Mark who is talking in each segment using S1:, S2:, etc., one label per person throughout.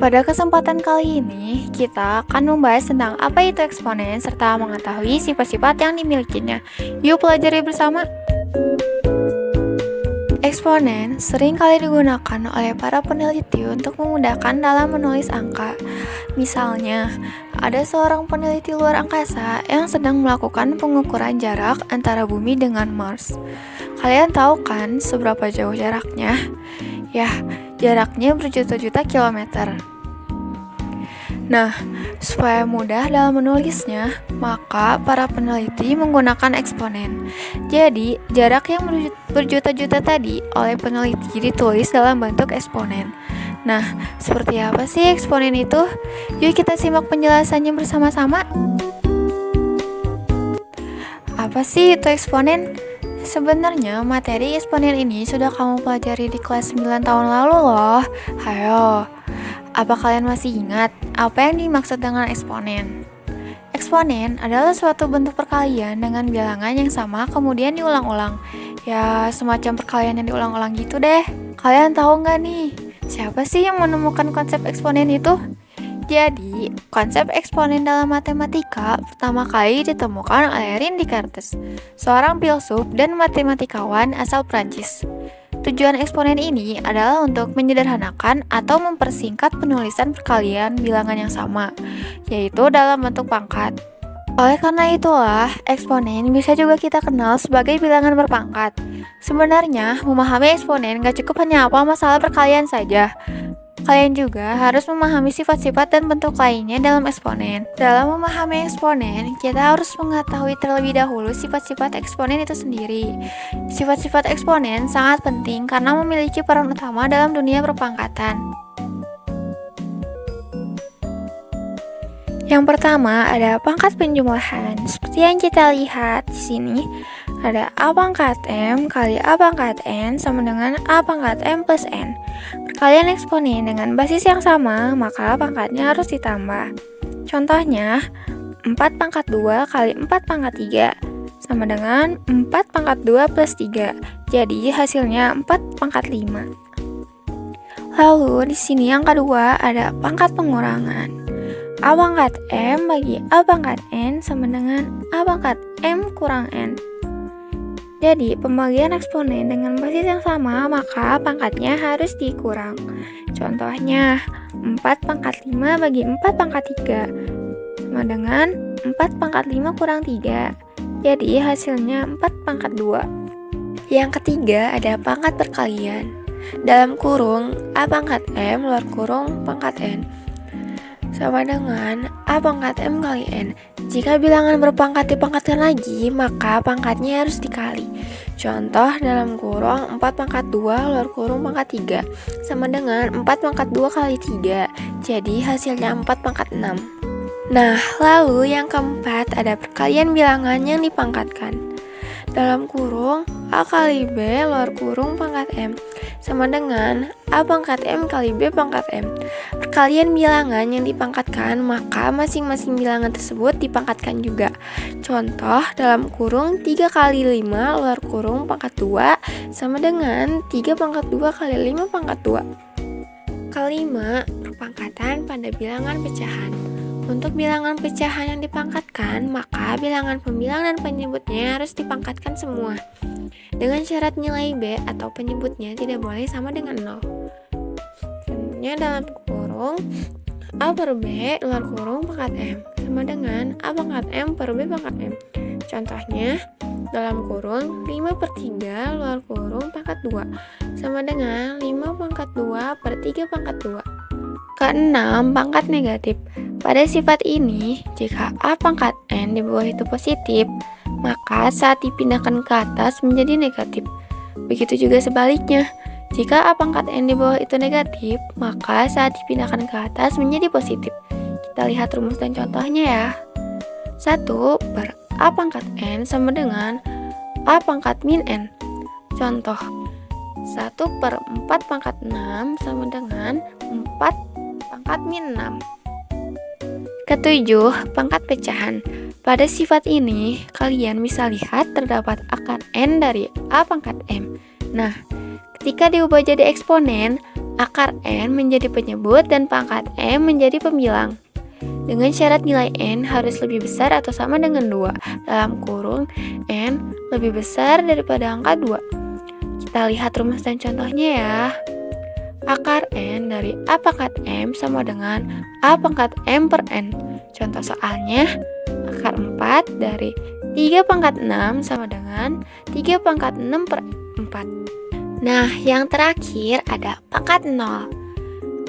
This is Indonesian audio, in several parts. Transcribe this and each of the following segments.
S1: Pada kesempatan kali ini, kita akan membahas tentang apa itu eksponen serta mengetahui sifat-sifat yang dimilikinya. Yuk pelajari bersama. Eksponen sering kali digunakan oleh para peneliti untuk memudahkan dalam menulis angka. Misalnya, ada seorang peneliti luar angkasa yang sedang melakukan pengukuran jarak antara bumi dengan Mars. Kalian tahu kan seberapa jauh jaraknya? Ya, jaraknya berjuta-juta kilometer. Nah, supaya mudah dalam menulisnya, maka para peneliti menggunakan eksponen. Jadi, jarak yang berjuta-juta tadi oleh peneliti ditulis dalam bentuk eksponen. Nah, seperti apa sih eksponen itu? Yuk kita simak penjelasannya bersama-sama. Apa sih itu eksponen? Sebenarnya materi eksponen ini sudah kamu pelajari di kelas 9 tahun lalu loh. Hayo, apa kalian masih ingat apa yang dimaksud dengan eksponen? Eksponen adalah suatu bentuk perkalian dengan bilangan yang sama kemudian diulang-ulang. Ya, semacam perkalian yang diulang-ulang gitu deh. Kalian tahu nggak nih, siapa sih yang menemukan konsep eksponen itu? Jadi, konsep eksponen dalam matematika pertama kali ditemukan oleh René Descartes, seorang filsuf dan matematikawan asal Prancis. Tujuan eksponen ini adalah untuk menyederhanakan atau mempersingkat penulisan perkalian bilangan yang sama, yaitu dalam bentuk pangkat. Oleh karena itulah, eksponen bisa juga kita kenal sebagai bilangan berpangkat. Sebenarnya, memahami eksponen gak cukup hanya hafal masalah perkalian saja. Kalian juga harus memahami sifat-sifat dan bentuk lainnya dalam eksponen. Dalam memahami eksponen, kita harus mengetahui terlebih dahulu sifat-sifat eksponen itu sendiri. Sifat-sifat eksponen sangat penting karena memiliki peran utama dalam dunia perpangkatan. Yang pertama ada pangkat penjumlahan. Seperti yang kita lihat di sini, ada A pangkat M kali A pangkat N sama dengan A pangkat M plus N. Perkalian eksponen dengan basis yang sama, maka pangkatnya harus ditambah. Contohnya, 4 pangkat 2 kali 4 pangkat 3 sama dengan 4 pangkat 2 plus 3. Jadi hasilnya 4 pangkat 5. Lalu di sini yang kedua ada pangkat pengurangan. A pangkat M bagi A pangkat N sama dengan A pangkat M kurang N. Jadi, pembagian eksponen dengan basis yang sama, maka pangkatnya harus dikurang. Contohnya, 4 pangkat 5 bagi 4 pangkat 3 sama dengan 4 pangkat 5 kurang 3. Jadi, hasilnya 4 pangkat 2. Yang ketiga ada pangkat perkalian. Dalam kurung, A pangkat M luar kurung pangkat N sama dengan A pangkat M kali N. Jika bilangan berpangkat dipangkatkan lagi, maka pangkatnya harus dikali. Contoh dalam kurung 4 pangkat 2 luar kurung pangkat 3 sama dengan 4 pangkat 2 kali 3. Jadi hasilnya 4 pangkat 6. Nah, lalu yang keempat ada perkalian bilangan yang dipangkatkan. Dalam kurung A kali B luar kurung pangkat M sama dengan A pangkat M kali B pangkat M. Perkalian bilangan yang dipangkatkan, maka masing-masing bilangan tersebut dipangkatkan juga. Contoh dalam kurung 3 kali 5 luar kurung pangkat 2 sama dengan 3 pangkat 2 kali 5 pangkat 2. Kelima, perpangkatan pada bilangan pecahan. Untuk bilangan pecahan yang dipangkatkan, maka bilangan pembilang dan penyebutnya harus dipangkatkan semua. Dengan syarat nilai B atau penyebutnya tidak boleh sama dengan 0. Contohnya dalam kurung A per B luar kurung pangkat M sama dengan A pangkat M per B pangkat M. Contohnya dalam kurung 5 per 3 luar kurung pangkat 2 sama dengan 5 pangkat 2 per 3 pangkat 2. Keenam, pangkat negatif. Pada sifat ini, jika A pangkat N di bawah itu positif, maka saat dipindahkan ke atas menjadi negatif. Begitu juga sebaliknya, jika A pangkat N di bawah itu negatif, maka saat dipindahkan ke atas menjadi positif. Kita lihat rumus dan contohnya ya. 1 per A pangkat N sama dengan A pangkat min N. Contoh, 1 per 4 pangkat 6 sama dengan 4 pangkat min 6. Ketujuh, pangkat pecahan. Pada sifat ini, kalian bisa lihat terdapat akar N dari A pangkat M. Nah, ketika diubah jadi eksponen, Akar N menjadi penyebut dan pangkat M menjadi pembilang. Dengan syarat nilai N harus lebih besar atau sama dengan 2, dalam kurung N lebih besar daripada angka 2. Kita lihat rumus dan contohnya ya. Akar N dari A pangkat M sama dengan A pangkat M per N. Contoh soalnya, akar 4 dari 3 pangkat 6 sama dengan 3 pangkat 6 per 4. Nah, yang terakhir ada pangkat 0.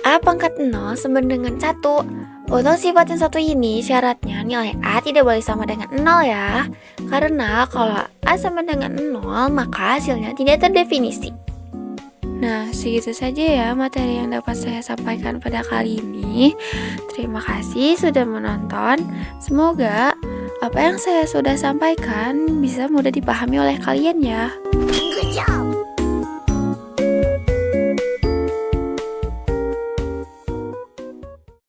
S1: A pangkat 0 sama dengan 1. Untuk sifat yang satu ini, syaratnya nilai A tidak boleh sama dengan 0 ya. Karena kalau A sama dengan 0, maka hasilnya tidak terdefinisi. Nah, segitu saja ya materi yang dapat saya sampaikan pada kali ini. Terima kasih sudah menonton. Semoga apa yang saya sudah sampaikan bisa mudah dipahami oleh kalian ya.
S2: Good job.